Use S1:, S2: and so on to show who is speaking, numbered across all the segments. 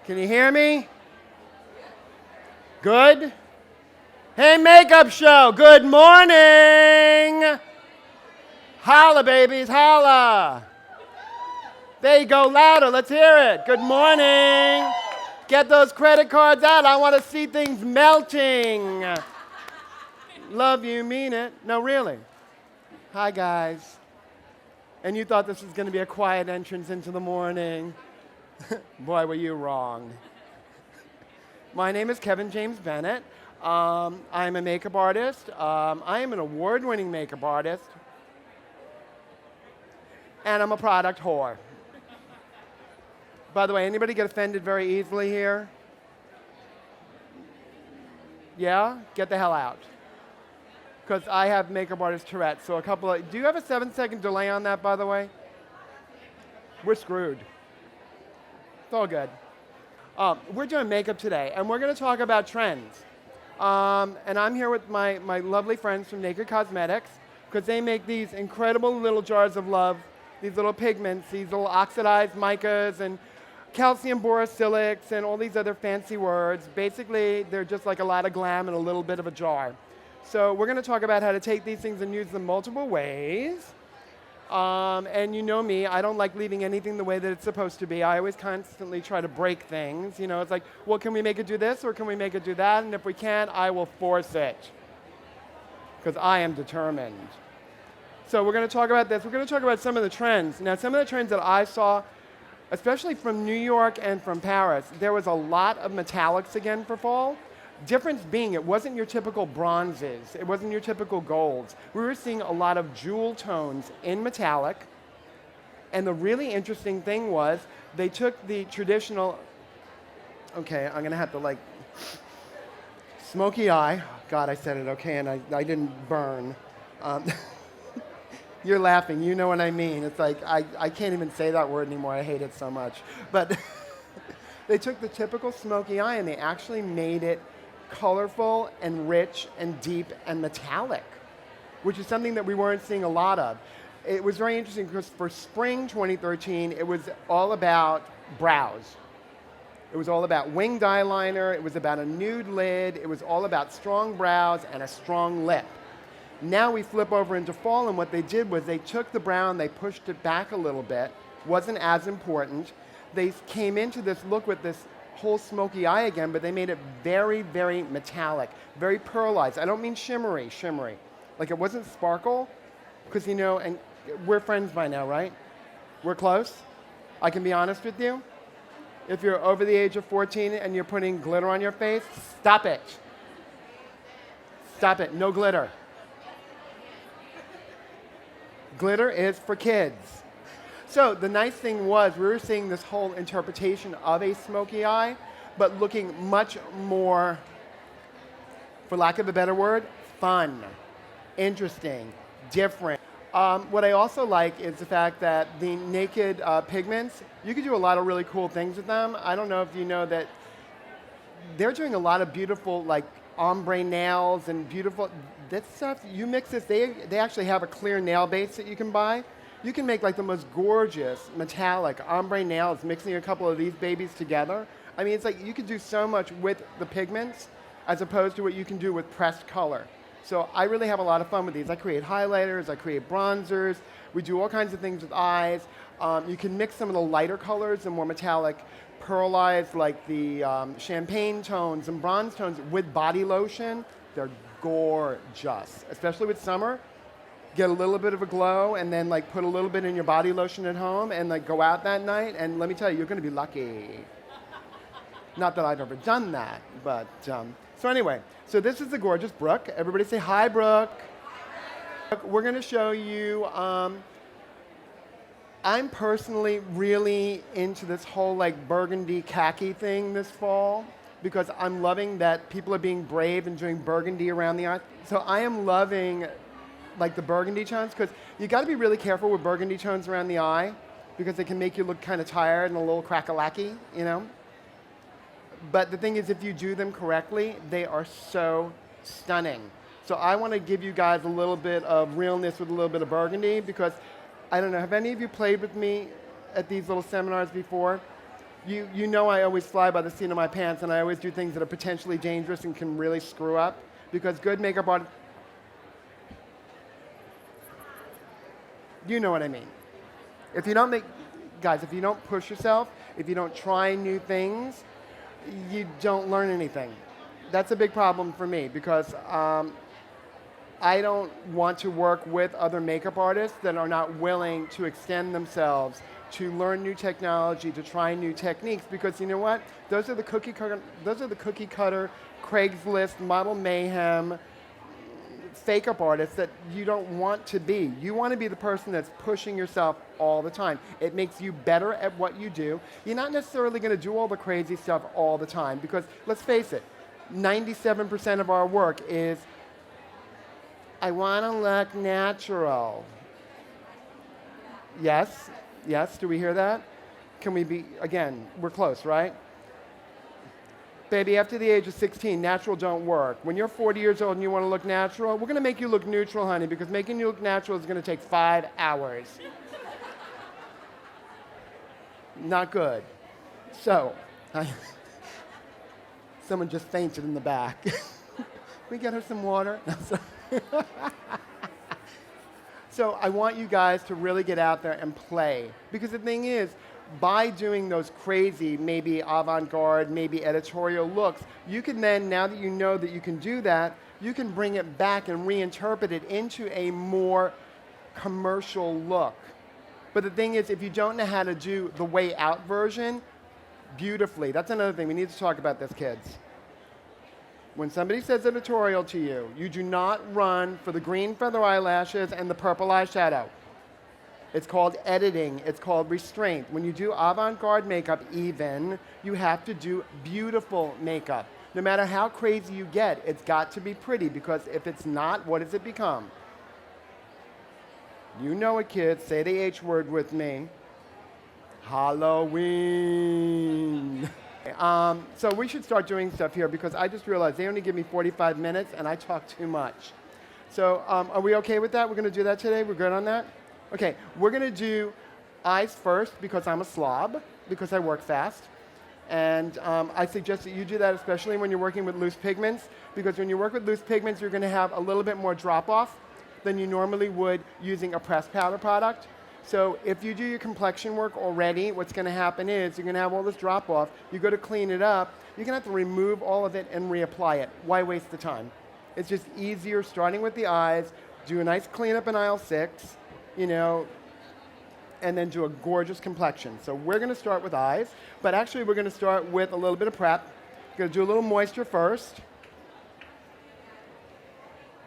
S1: Can you hear me? Good? Hey, makeup show, good morning! Holla, babies, holla! There you go, louder, let's hear it. Good morning. Get those credit cards out, I want to see things melting. Love you, mean it. No, really. Hi, guys. And you thought this was going to be a quiet entrance into the morning. Boy, were you wrong. My name is Kevin James Bennett. I'm a makeup artist. I am an award-winning makeup artist. And I'm a product whore. By the way, anybody get offended very easily here? Yeah? Get the hell out. Because I have makeup artist Tourette, so do you have a 7-second delay on that, by the way? We're screwed. It's all good. We're doing makeup today, and we're going to talk about trends. And I'm here with my lovely friends from Naked Cosmetics, because they make these incredible little jars of love, these little pigments, these little oxidized micas, and calcium borosilics, and all these other fancy words. Basically, they're just like a lot of glam in a little bit of a jar. So we're going to talk about how to take these things and use them multiple ways. And you know me, I don't like leaving anything the way that it's supposed to be. I always constantly try to break things. You know, it's like, well, can we make it do this or can we make it do that? And if we can't, I will force it. Because I am determined. So we're going to talk about this. We're going to talk about some of the trends. Now, some of the trends that I saw, especially from New York and from Paris, there was a lot of metallics again for fall. Difference being, it wasn't your typical bronzes. It wasn't your typical golds. We were seeing a lot of jewel tones in metallic. And the really interesting thing was they took the traditional, okay, I'm going to have to like, smoky eye. God, I said it okay, and I didn't burn. You're laughing. You know what I mean. It's like, I can't even say that word anymore. I hate it so much. But they took the typical smoky eye and they actually made it colorful and rich and deep and metallic, which is something that we weren't seeing a lot of. It was very interesting because for spring 2013, it was all about brows. It was all about winged eyeliner. It was about a nude lid. It was all about strong brows and a strong lip. Now we flip over into fall, and what they did was they took the brow and they pushed it back a little bit. Wasn't as important. They came into this look with this whole smoky eye again, but they made it very, very metallic, very pearlized. I don't mean shimmery. Like it wasn't sparkle, because you know, and we're friends by now, right? We're close. I can be honest with you. If you're over the age of 14 and you're putting glitter on your face, stop it. Stop it, no glitter. Glitter is for kids. So the nice thing was we were seeing this whole interpretation of a smoky eye, but looking much more, for lack of a better word, fun, interesting, different. What I also like is the fact that the naked pigments, you can do a lot of really cool things with them. I don't know if you know that they're doing a lot of beautiful like ombre nails and beautiful, that stuff, you mix this, they actually have a clear nail base that you can buy. You can make like the most gorgeous metallic ombre nails mixing a couple of these babies together. I mean, it's like you can do so much with the pigments as opposed to what you can do with pressed color. So I really have a lot of fun with these. I create highlighters, I create bronzers, we do all kinds of things with eyes. You can mix some of the lighter colors and more metallic pearlized like the champagne tones and bronze tones with body lotion. They're gorgeous, especially with summer. Get a little bit of a glow and then like put a little bit in your body lotion at home and like go out that night and let me tell you, you're going to be lucky. Not that I've ever done that, but so anyway, so this is the gorgeous Brooke. Everybody say hi, Brooke. We're going to show you, I'm personally really into this whole like burgundy khaki thing this fall because I'm loving that people are being brave and doing burgundy around the eye. So I am loving like the burgundy tones, because you got to be really careful with burgundy tones around the eye because they can make you look kind of tired and a little crack-a-lacky, you know? But the thing is, if you do them correctly, they are so stunning. So I want to give you guys a little bit of realness with a little bit of burgundy because, I don't know, have any of you played with me at these little seminars before? You know I always fly by the seat of my pants, and I always do things that are potentially dangerous and can really screw up, because good makeup artists, you know what I mean. If you don't make, guys, if you don't push yourself, if you don't try new things, you don't learn anything. That's a big problem for me, because I don't want to work with other makeup artists that are not willing to extend themselves, to learn new technology, to try new techniques, because you know what? Those are the cookie cutter, Craigslist, model mayhem, fake-up artists that you don't want to be. You want to be the person that's pushing yourself all the time. It makes you better at what you do. You're not necessarily going to do all the crazy stuff all the time, because let's face it, 97% of our work is, I want to look natural. Yes? Yes, do we hear that? Can we be, again, we're close, right? Baby, after the age of 16, natural don't work. When you're 40 years old and you want to look natural, we're going to make you look neutral, honey, because making you look natural is going to take 5 hours. Not good. So, someone just fainted in the back. We get her some water? So I want you guys to really get out there and play. Because the thing is, by doing those crazy, maybe avant-garde, maybe editorial looks, you can then, now that you know that you can do that, you can bring it back and reinterpret it into a more commercial look. But the thing is, if you don't know how to do the way out version beautifully, that's another thing. We need to talk about this, kids. When somebody says editorial to you, you do not run for the green feather eyelashes and the purple eyeshadow. It's called editing. It's called restraint. When you do avant-garde makeup even, you have to do beautiful makeup. No matter how crazy you get, it's got to be pretty, because if it's not, what does it become? You know it, kids. Say the H word with me. Halloween. So we should start doing stuff here, because I just realized they only give me 45 minutes and I talk too much. So are we okay with that? We're going to do that today? We're good on that? Okay, we're going to do eyes first, because I'm a slob, because I work fast. And I suggest that you do that, especially when you're working with loose pigments, because when you work with loose pigments, you're going to have a little bit more drop-off than you normally would using a pressed powder product. So if you do your complexion work already, what's going to happen is you're going to have all this drop-off. You go to clean it up. You're going to have to remove all of it and reapply it. Why waste the time? It's just easier starting with the eyes, do a nice cleanup in aisle 6, you know, and then do a gorgeous complexion. So we're going to start with eyes, but actually we're going to start with a little bit of prep. We're going to do a little moisture first.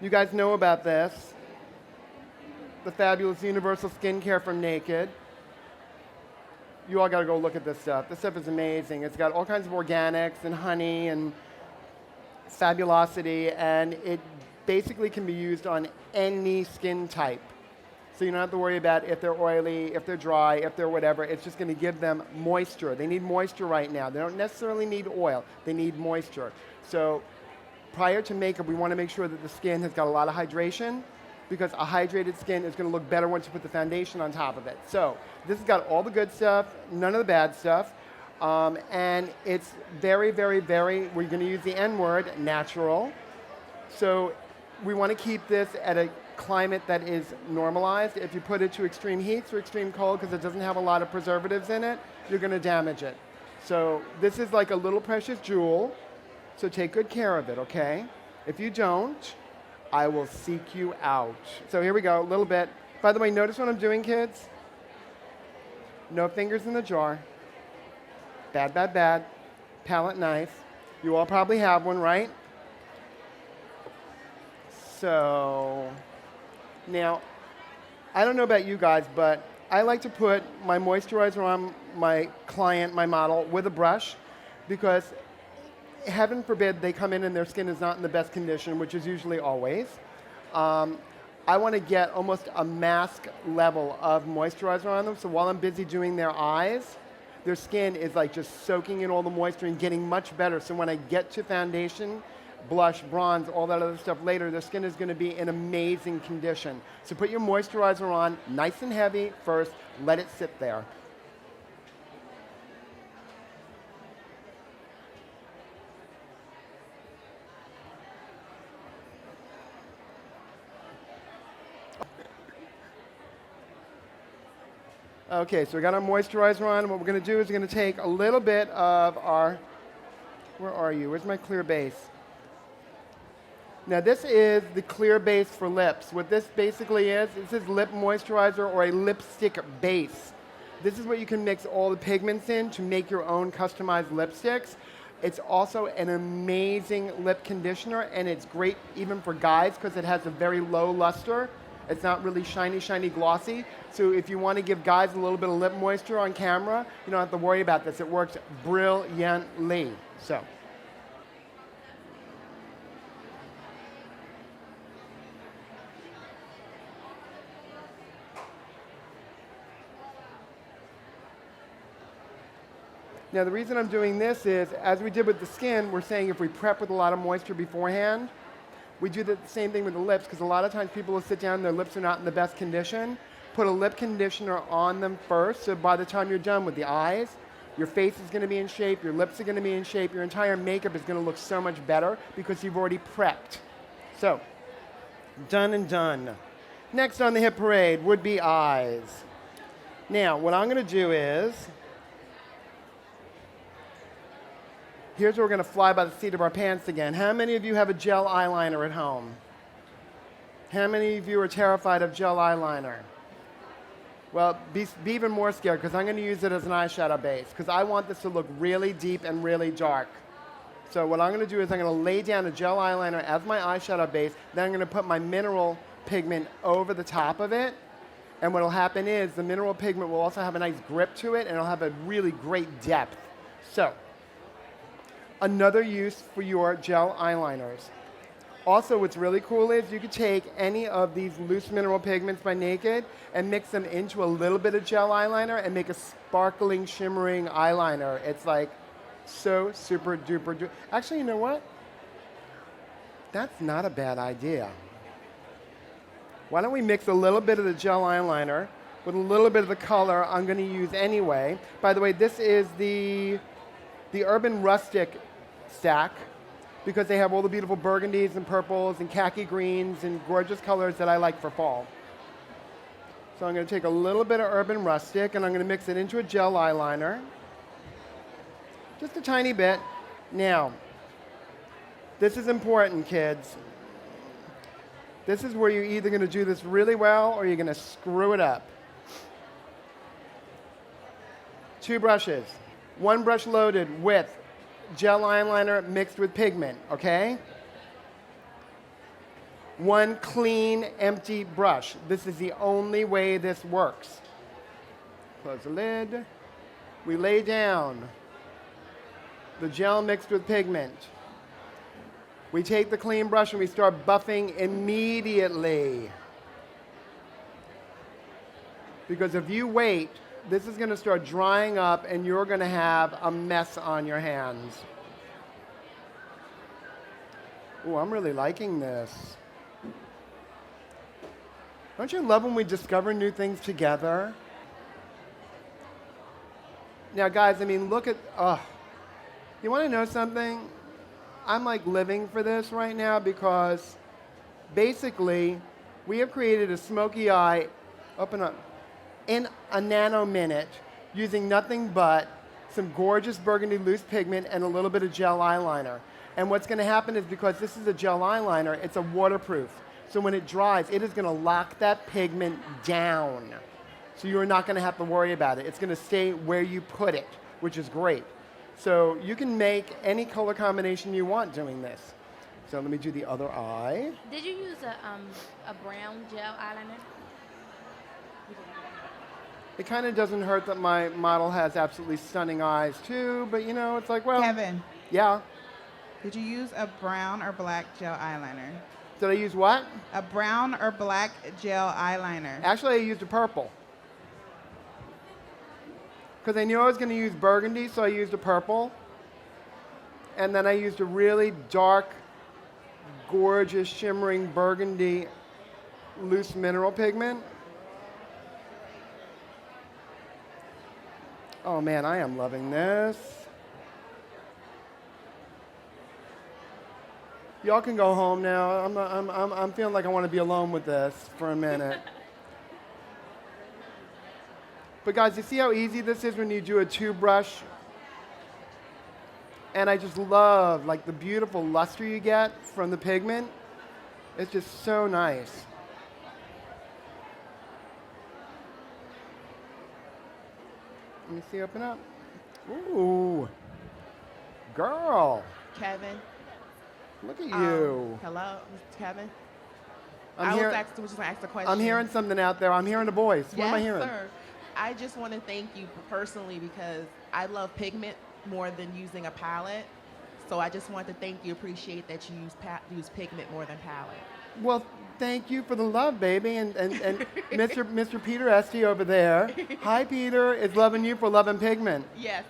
S1: You guys know about this. The fabulous universal skincare from Naked. You all got to go look at this stuff. This stuff is amazing. It's got all kinds of organics and honey and fabulosity, and it basically can be used on any skin type. So you don't have to worry about if they're oily, if they're dry, if they're whatever. It's just going to give them moisture. They need moisture right now. They don't necessarily need oil. They need moisture. So prior to makeup, we want to make sure that the skin has got a lot of hydration, because a hydrated skin is going to look better once you put the foundation on top of it. So this has got all the good stuff, none of the bad stuff, and it's very, very, very, we're going to use the N word, natural. So we want to keep this at a climate that is normalized. If you put it to extreme heat or extreme cold, because it doesn't have a lot of preservatives in it, you're going to damage it. So this is like a little precious jewel, so take good care of it, okay? If you don't, I will seek you out. So here we go, a little bit. By the way, notice what I'm doing, kids? No fingers in the jar. Bad, bad, bad. Palette knife. You all probably have one, right? So, now, I don't know about you guys, but I like to put my moisturizer on my client, my model, with a brush, because heaven forbid they come in and their skin is not in the best condition, which is usually always. I want to get almost a mask level of moisturizer on them, so while I'm busy doing their eyes, their skin is like just soaking in all the moisture and getting much better. So when I get to foundation, blush, bronze, all that other stuff later, their skin is going to be in amazing condition. So put your moisturizer on nice and heavy first, let it sit there. Okay, so we got our moisturizer on. What we're going to do is we're going to take a little bit of our, where are you? Where's my clear base? Now this is the clear base for lips. What this basically is, this is lip moisturizer or a lipstick base. This is what you can mix all the pigments in to make your own customized lipsticks. It's also an amazing lip conditioner, and it's great even for guys because it has a very low luster. It's not really shiny, shiny, glossy. So if you want to give guys a little bit of lip moisture on camera, you don't have to worry about this. It works brilliantly. So. Now the reason I'm doing this is, as we did with the skin, we're saying if we prep with a lot of moisture beforehand, we do the same thing with the lips, because a lot of times people will sit down and their lips are not in the best condition. Put a lip conditioner on them first, so by the time you're done with the eyes, your face is going to be in shape, your lips are going to be in shape, your entire makeup is going to look so much better because you've already prepped. So, done and done. Next on the hit parade would be eyes. Now, what I'm going to do is, here's where we're going to fly by the seat of our pants again. How many of you have a gel eyeliner at home? How many of you are terrified of gel eyeliner? Well, be even more scared because I'm going to use it as an eyeshadow base because I want this to look really deep and really dark. So what I'm going to do is I'm going to lay down a gel eyeliner as my eyeshadow base. Then I'm going to put my mineral pigment over the top of it. And what will happen is the mineral pigment will also have a nice grip to it and it'll have a really great depth. So, another use for your gel eyeliners. Also, what's really cool is you could take any of these loose mineral pigments by Naked and mix them into a little bit of gel eyeliner and make a sparkling, shimmering eyeliner. It's like so super duper. Actually, you know what? That's not a bad idea. Why don't we mix a little bit of the gel eyeliner with a little bit of the color I'm going to use anyway. By the way, this is the Urban Rustic stack because they have all the beautiful burgundies and purples and khaki greens and gorgeous colors that I like for fall. So I'm going to take a little bit of Urban Rustic and I'm going to mix it into a gel eyeliner. Just a tiny bit. Now, this is important, kids. This is where you're either going to do this really well or you're going to screw it up. 2 brushes. 1 brush loaded with gel eyeliner mixed with pigment, okay? 1 clean, empty brush. This is the only way this works. Close the lid. We lay down the gel mixed with pigment. We take the clean brush and we start buffing immediately. Because if you wait, this is going to start drying up and you're going to have a mess on your hands. Ooh, I'm really liking this. Don't you love when we discover new things together? Now, guys, I mean, look at, you want to know something? I'm like living for this right now because basically we have created a smoky eye, open up, in a nanominute using nothing but some gorgeous burgundy loose pigment and a little bit of gel eyeliner. And what's going to happen is because this is a gel eyeliner, it's a waterproof. So when it dries, it is going to lock that pigment down. So you're not going to have to worry about it. It's going to stay where you put it, which is great. So you can make any color combination you want doing this. So let me do the other eye.
S2: Did you use a brown gel eyeliner?
S1: It kind of doesn't hurt that my model has absolutely stunning eyes too, but you know, it's like, well.
S3: Kevin.
S1: Yeah.
S3: Did you use a brown or black gel eyeliner?
S1: Did I use what?
S3: A brown or black gel eyeliner.
S1: Actually, I used a purple. Because I knew I was going to use burgundy, so I used a purple. And then I used a really dark, gorgeous, shimmering burgundy loose mineral pigment. Oh man, I am loving this. Y'all can go home now. I'm feeling like I want to be alone with this for a minute. But guys, you see how easy this is when you do a two brush? And I just love like the beautiful luster you get from the pigment. It's just so nice. Let me see, open up. Ooh, girl,
S4: Kevin.
S1: look at you.
S4: Hello, Mr. Kevin.
S1: I'm
S4: I
S1: hear-
S4: was asked, just ask a question.
S1: I'm hearing something out there. I'm hearing a voice. What
S4: Yes,
S1: am I hearing?
S4: sir. I just want to thank you personally because I love pigment more than using a palette. So I just want to thank you, appreciate that you use pigment more than palette.
S1: Well, thank you for the love, baby. And Mr. Peter Esty over there. Hi, Peter. Is loving you for loving pigment.
S4: Yes.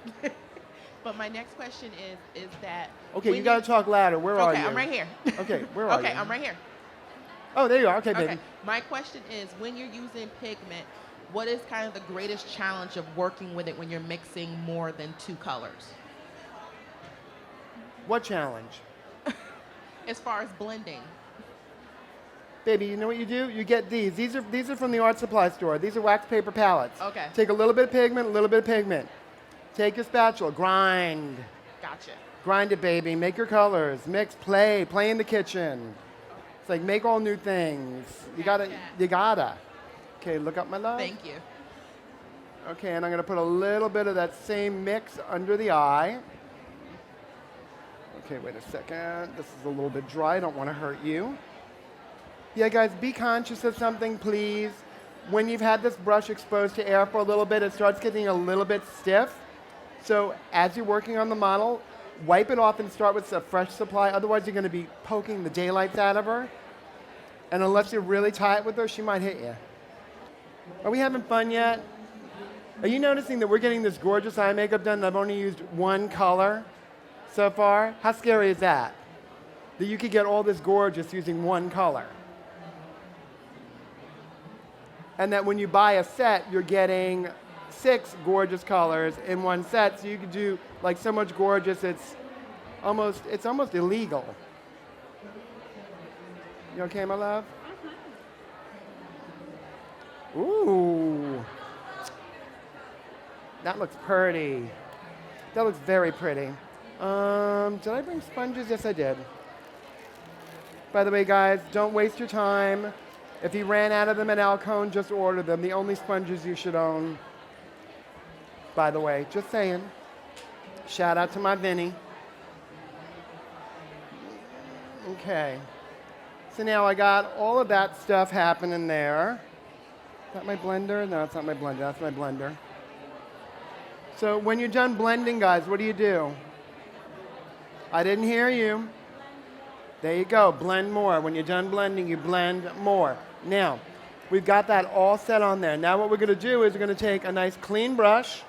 S4: But my next question is that.
S1: Okay,
S4: when
S1: you got to talk louder. Where are you?
S4: Okay, I'm right here.
S1: Okay, where are you?
S4: Okay, I'm right here.
S1: Oh, there you are. Okay, baby.
S4: Okay. My question is, when you're using pigment, what is kind of the greatest challenge of working with it when you're mixing more than two colors?
S1: What challenge?
S4: As far as blending.
S1: Baby, you know what you do? You get these. These are from the art supply store. These are wax paper palettes.
S4: Okay.
S1: Take a little bit of pigment, a little bit of pigment. Take your spatula, grind.
S4: Gotcha.
S1: Grind it, baby. Make your colors. Mix, play in the kitchen. It's like make all new things. You gotta. Okay, look up, my love.
S4: Thank you.
S1: Okay, and I'm gonna put a little bit of that same mix under the eye. Okay, wait a second. This is a little bit dry. I don't want to hurt you. Yeah, guys, be conscious of something, please. When you've had this brush exposed to air for a little bit, it starts getting a little bit stiff. So as you're working on the model, wipe it off and start with a fresh supply. Otherwise, you're going to be poking the daylights out of her. And unless you're really tight with her, she might hit you. Are we having fun yet? Are you noticing that we're getting this gorgeous eye makeup done and I've only used one color so far? How scary is that? That you could get all this gorgeous using one color. And that when you buy a set, you're getting 6 gorgeous colors in one set, so you could do like so much gorgeous, it's almost illegal. You okay, my love? Ooh. That looks pretty. That looks very pretty. Did I bring sponges? Yes, I did. By the way, guys, don't waste your time. If you ran out of them at Alcone, just order them. The only sponges you should own. By the way, just saying. Shout out to my Vinny. Okay. So now I got all of that stuff happening there. Is that my blender? No, it's not my blender. That's my blender. So when you're done blending, guys, what do? I didn't hear you. There you go. Blend more. When you're done blending, you blend more. Now, we've got that all set on there. Now what we're going to do is we're going to take a nice clean brush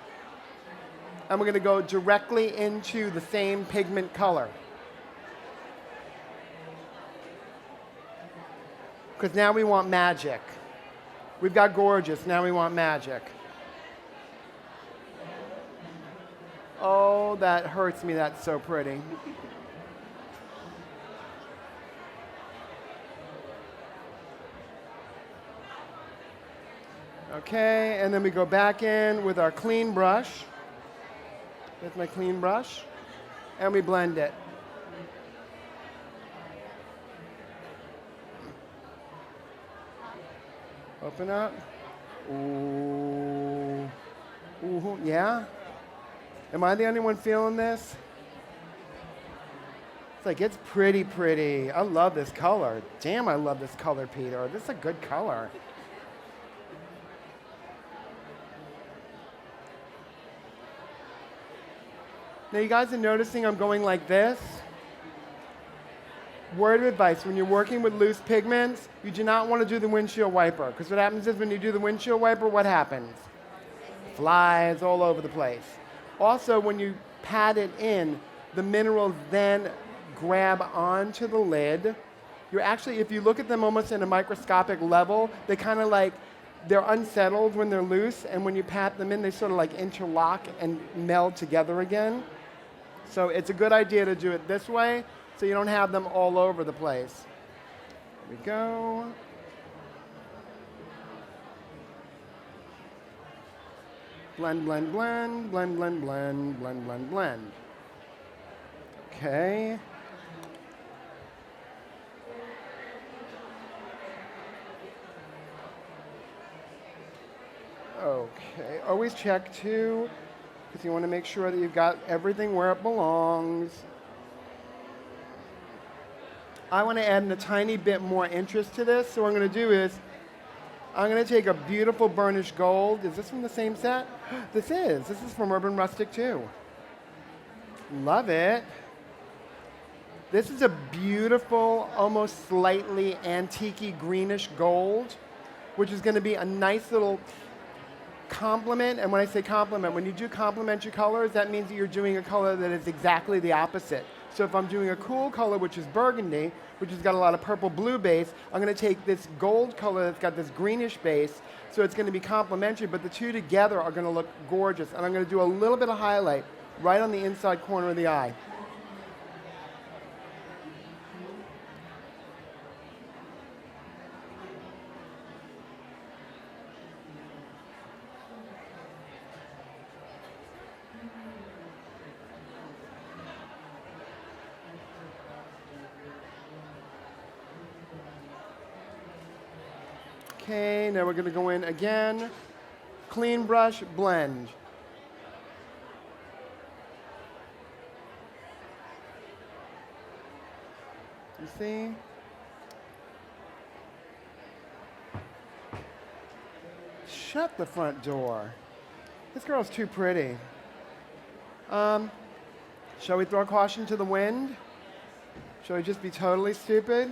S1: and we're going to go directly into the same pigment color. Because now we want magic. We've got gorgeous. Now we want magic. Oh, that hurts me. That's so pretty. Okay, and then we go back in with our clean brush. With my clean brush. And we blend it. Open up. Ooh. Ooh, yeah? Am I the only one feeling this? It's like, it's pretty, pretty. I love this color. Damn, I love this color, Peter. This is a good color. Now, you guys are noticing I'm going like this. Word of advice, when you're working with loose pigments, you do not want to do the windshield wiper. Because what happens is when you do the windshield wiper, what happens? Flies all over the place. Also, when you pat it in, the minerals then grab onto the lid. You're actually, if you look at them almost in a microscopic level, they kind of like, they're unsettled when they're loose, and when you pat them in, they sort of like interlock and meld together again. So it's a good idea to do it this way, so you don't have them all over the place. There we go. Blend, blend, blend, blend, blend, blend, blend, blend, blend. Okay. Okay, always check too, because you want to make sure that you've got everything where it belongs. I want to add a tiny bit more interest to this, so what I'm going to do is, I'm going to take a beautiful burnished gold. Is this from the same set? This is from Urban Rustic too. Love it. This is a beautiful, almost slightly antique-y greenish gold, which is going to be a nice little complement. And when I say complement, when you do complementary colors, that means that you're doing a color that is exactly the opposite. So if I'm doing a cool color, which is burgundy, which has got a lot of purple blue base, I'm going to take this gold color that's got this greenish base, so it's going to be complementary, but the two together are going to look gorgeous. And I'm going to do a little bit of highlight right on the inside corner of the eye. Okay, now we're going to go in again. Clean brush, blend. You see? Shut the front door. This girl's too pretty. Shall we throw caution to the wind? Shall we just be totally stupid?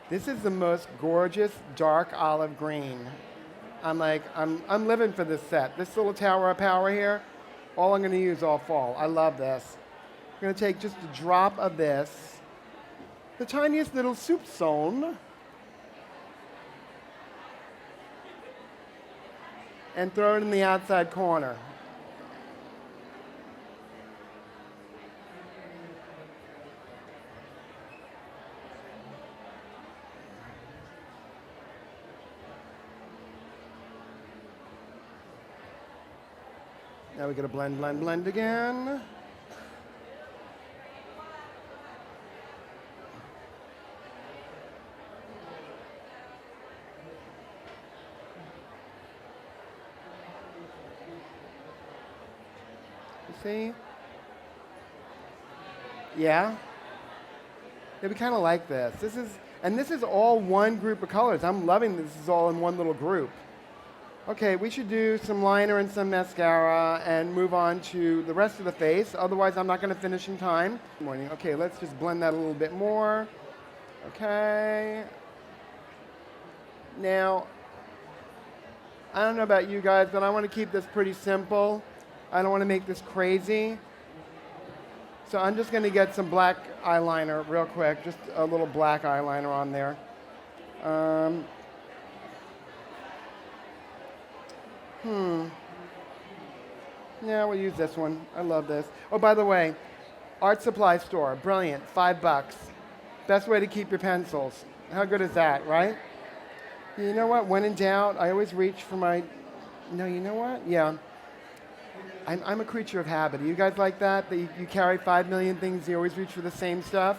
S1: This is the most gorgeous dark olive green. I'm living for this set. This little tower of power here, all I'm going to use all fall. I love this. I'm going to take just a drop of this, the tiniest little soupçon, and throw it in the outside corner. Now we're going to blend, blend, blend again. You see? Yeah? Yeah, we kind of like this. This is all one group of colors. I'm loving this is all in one little group. Okay, we should do some liner and some mascara and move on to the rest of the face. Otherwise, I'm not going to finish in time. Morning. Okay, let's just blend that a little bit more. Okay. Now, I don't know about you guys, but I want to keep this pretty simple. I don't want to make this crazy. So I'm just going to get some black eyeliner real quick, just a little black eyeliner on there. Yeah, we'll use this one. I love this. Oh, by the way, art supply store, brilliant, $5. Best way to keep your pencils. How good is that, right? You know what? When in doubt, I always reach for my. No, you know what? Yeah. I'm a creature of habit. You guys like that? That you carry 5 million things, you always reach for the same stuff?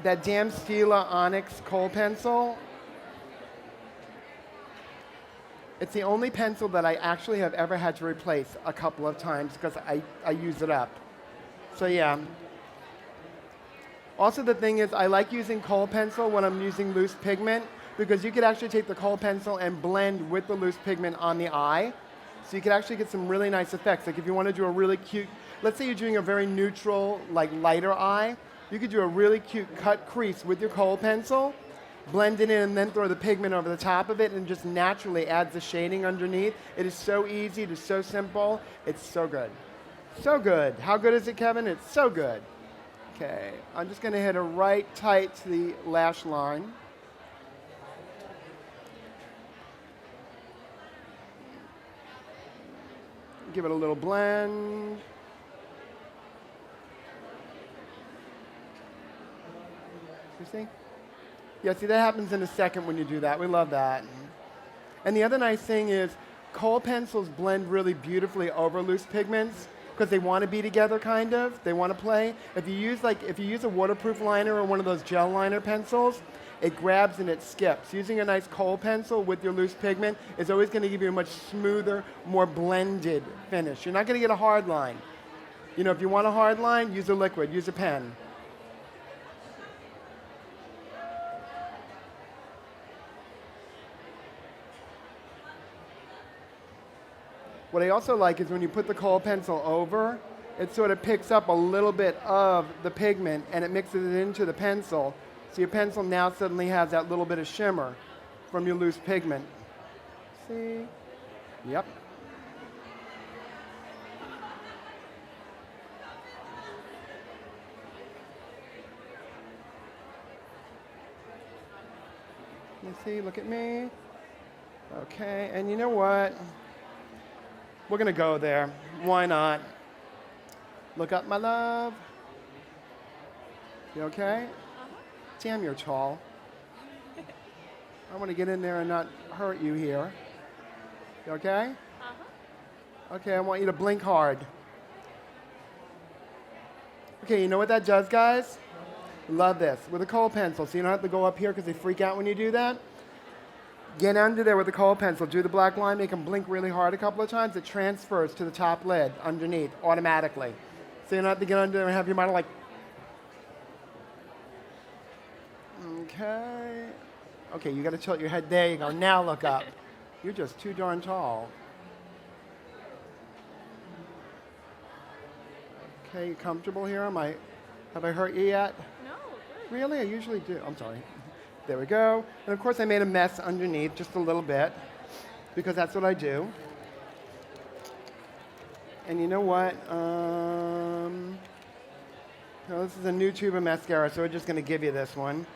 S1: That damn Stila Onyx kohl pencil. It's the only pencil that I actually have ever had to replace a couple of times because I use it up. So yeah. Also the thing is, I like using kohl pencil when I'm using loose pigment because you could actually take the kohl pencil and blend with the loose pigment on the eye. So you could actually get some really nice effects. Like if you want to do a really cute, let's say you're doing a very neutral, like lighter eye, you could do a really cute cut crease with your kohl pencil, blend it in, and then throw the pigment over the top of it and just naturally adds the shading underneath. It is so easy, it is so simple, it's so good. So good. How good is it, Kevin? It's so good. Okay, I'm just going to hit it right tight to the lash line. Give it a little blend. You see? Yeah, see, that happens in a second when you do that. We love that. And the other nice thing is kohl pencils blend really beautifully over loose pigments because they want to be together kind of. They want to play. If you use a waterproof liner or one of those gel liner pencils, it grabs and it skips. Using a nice kohl pencil with your loose pigment is always going to give you a much smoother, more blended finish. You're not going to get a hard line. You know, if you want a hard line, use a liquid, use a pen. What I also like is when you put the kohl pencil over, it sort of picks up a little bit of the pigment and it mixes it into the pencil. So your pencil now suddenly has that little bit of shimmer from your loose pigment. See? Yep. You see, look at me. Okay, and you know what? We're gonna go there. Why not? Look up, my love. You okay? Damn, you're tall. I want to get in there and not hurt you here. You okay? Okay, I want you to blink hard. Okay, you know what that does, guys? Love this. With a kohl pencil, so you don't have to go up here because they freak out when you do that. Get under there with the kohl pencil, do the black line, make them blink really hard a couple of times. It transfers to the top lid underneath automatically. So you don't have to get under there and have your model like, okay. Okay, you got to tilt your head. There you go. Now look up. You're just too darn tall. Okay, you comfortable here? Have I hurt you yet?
S2: No, good.
S1: Really? I usually do. I'm sorry. There we go. And of course I made a mess underneath just a little bit because that's what I do. And you know what? This is a new tube of mascara, so we're just going to give you this one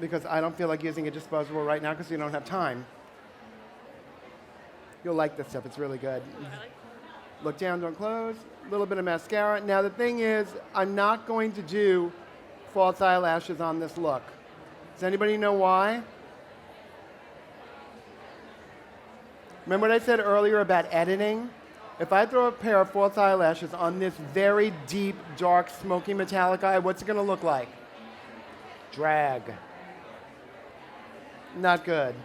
S1: because I don't feel like using a disposable right now because we don't have time. You'll like this stuff. It's really good. Look down, don't close. A little bit of mascara. Now the thing is, I'm not going to do false eyelashes on this look. Does anybody know why? Remember what I said earlier about editing? If I throw a pair of false eyelashes on this very deep, dark, smoky metallic eye, what's it going to look like? Drag. Not good.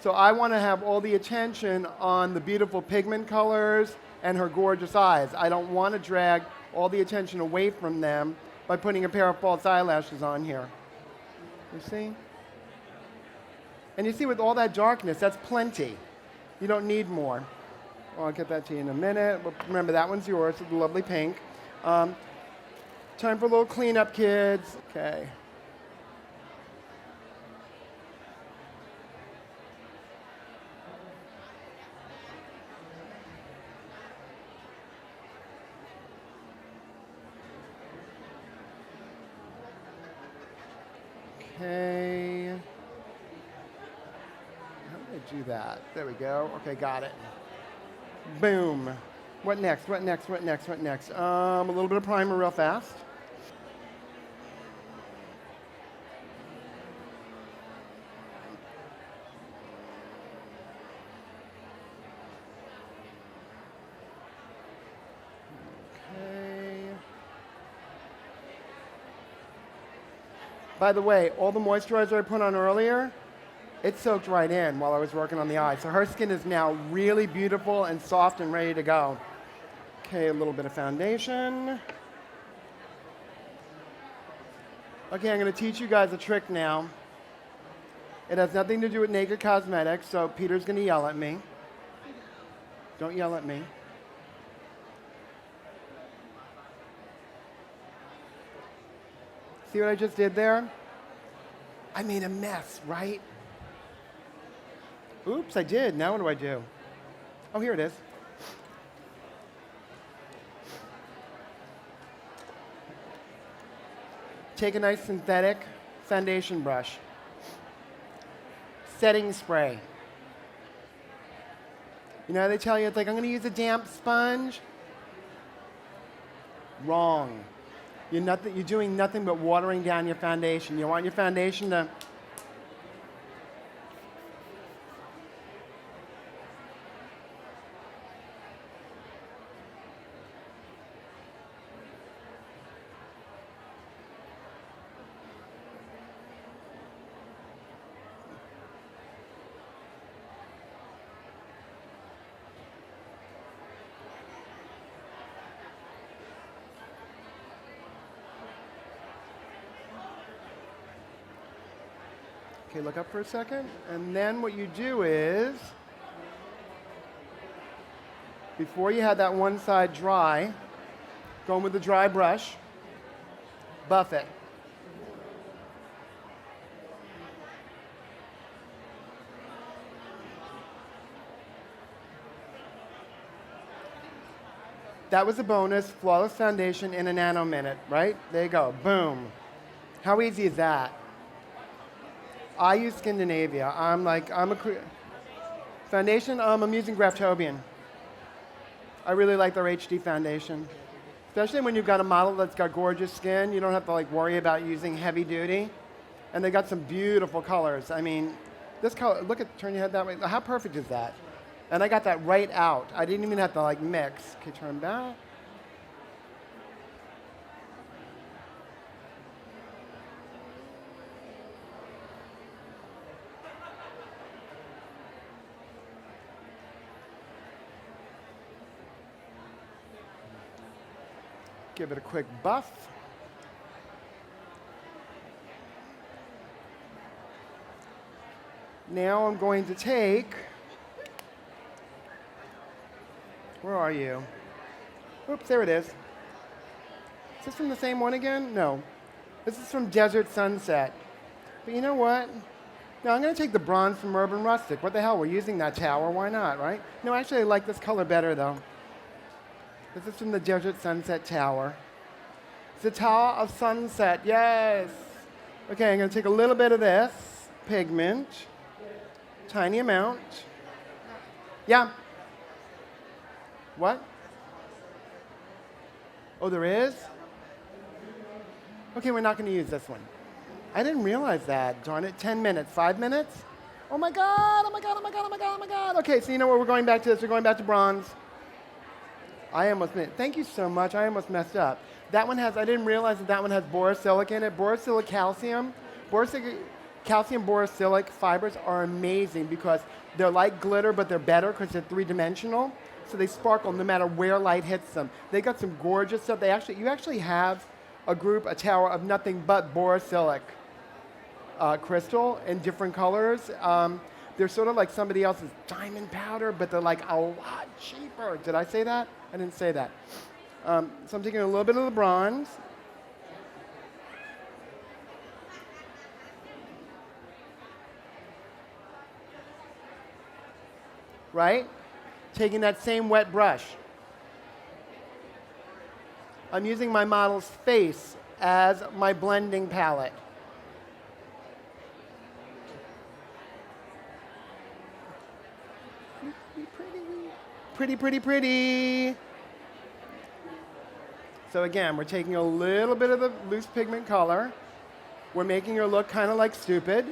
S1: So I want to have all the attention on the beautiful pigment colors and her gorgeous eyes. I don't want to drag all the attention away from them by putting a pair of false eyelashes on here. You see? And you see with all that darkness, that's plenty. You don't need more. Well, I'll get that to you in a minute. But remember, that one's yours, the lovely pink. Time for a little cleanup, kids. Okay. Okay. How did I do that? There we go. Okay, got it. Boom. What next? What next? What next? What next? A little bit of primer real fast. By the way, all the moisturizer I put on earlier, it soaked right in while I was working on the eye. So her skin is now really beautiful and soft and ready to go. Okay, a little bit of foundation. Okay, I'm going to teach you guys a trick now. It has nothing to do with Naked Cosmetics, so Peter's going to yell at me. Don't yell at me. See what I just did there? I made a mess, right? Oops, I did. Now what do I do? Oh, here it is. Take a nice synthetic foundation brush. Setting spray. You know how they tell you, it's like, I'm going to use a damp sponge? Wrong. You're doing nothing but watering down your foundation. You want your foundation to Okay, look up for a second. And then what you do is, before you have that one side dry, go in with the dry brush, buff it. That was a bonus, flawless foundation in a nanominute, right? There you go, boom. How easy is that? I use Skindinavia. Foundation, I'm using Graftobian. I really like their HD foundation. Especially when you've got a model that's got gorgeous skin, you don't have to like worry about using heavy duty. And they got some beautiful colors. I mean, this color, look at, turn your head that way. How perfect is that? And I got that right out. I didn't even have to like mix. Okay, turn back. Give it a quick buff. Now I'm going to take, where are you? Oops, there it is. Is this from the same one again? No. This is from Desert Sunset. But you know what? No, I'm going to take the bronze from Urban Rustic. What the hell? We're using that tower. Why not, right? No, actually, I like this color better, though. This is from the Desert Sunset Tower. It's the Tower of Sunset, yes. Okay, I'm going to take a little bit of this pigment, tiny amount. Yeah. What? Oh, there is? Okay, we're not going to use this one. I didn't realize that, darn it. 10 minutes, 5 minutes? Oh my God, oh my God, oh my God, oh my God, oh my God. Okay, so you know what, we're going back to this. We're going back to bronze. Thank you so much. I almost messed up. That one has, I didn't realize that one has borosilicate in it. Borosilicate calcium. Calcium borosilicate fibers are amazing because they're like glitter, but they're better because they're three-dimensional. So they sparkle no matter where light hits them. They got some gorgeous stuff. You actually have a tower of nothing but borosilicate crystal in different colors. They're sort of like somebody else's diamond powder, but they're like a lot cheaper. Did I say that? I didn't say that. So I'm taking a little bit of the bronze. Right? Taking that same wet brush. I'm using my model's face as my blending palette. Pretty, pretty, pretty. So again, we're taking a little bit of the loose pigment color. We're making her look kind of like stupid.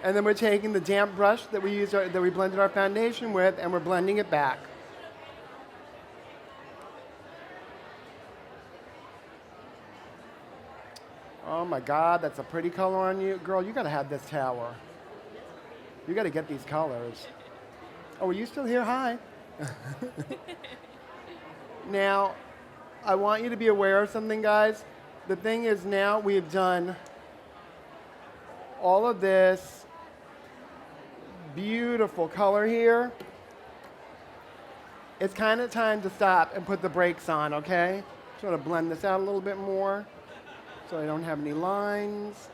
S1: And then we're taking the damp brush that we blended our foundation with, and we're blending it back. Oh my God, that's a pretty color on you. Girl, you gotta have this tower. You gotta get these colors. Oh, are you still here? Hi. Now, I want you to be aware of something, guys. The thing is now we've done all of this beautiful color here. It's kind of time to stop and put the brakes on, okay? Sort of blend this out a little bit more so I don't have any lines.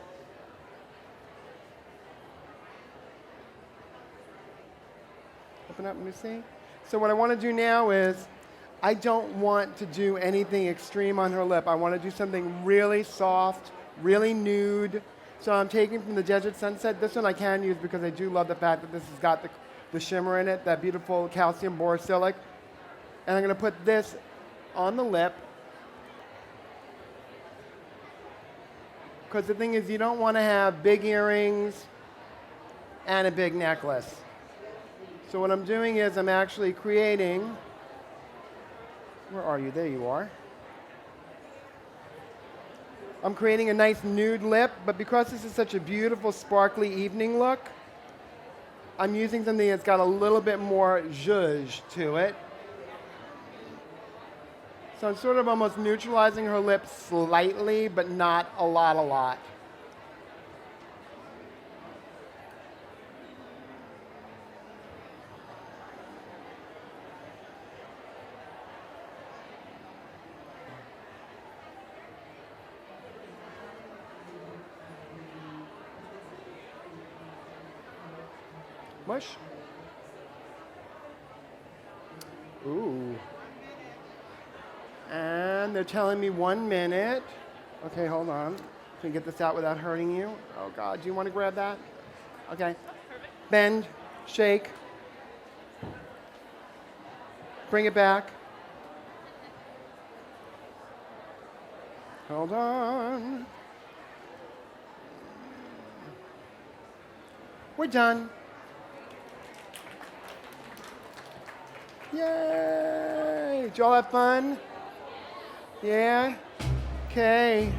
S1: Open up and you see. So what I want to do now is, I don't want to do anything extreme on her lip. I want to do something really soft, really nude. So I'm taking from the Desert Sunset. This one I can use because I do love the fact that this has got the shimmer in it, that beautiful calcium borosilicate. And I'm going to put this on the lip. Because the thing is, you don't want to have big earrings and a big necklace. So what I'm doing is I'm actually creating, where are you? There you are. I'm creating a nice nude lip, but because this is such a beautiful, sparkly evening look, I'm using something that's got a little bit more zhuzh to it. So I'm sort of almost neutralizing her lips slightly, but not a lot. Mush. Ooh. And they're telling me 1 minute. Okay, hold on. Can I get this out without hurting you? Oh God, do you want to grab that? Okay. Bend, shake. Bring it back. Hold on. We're done. Yay! Did y'all have fun? Yeah? Okay.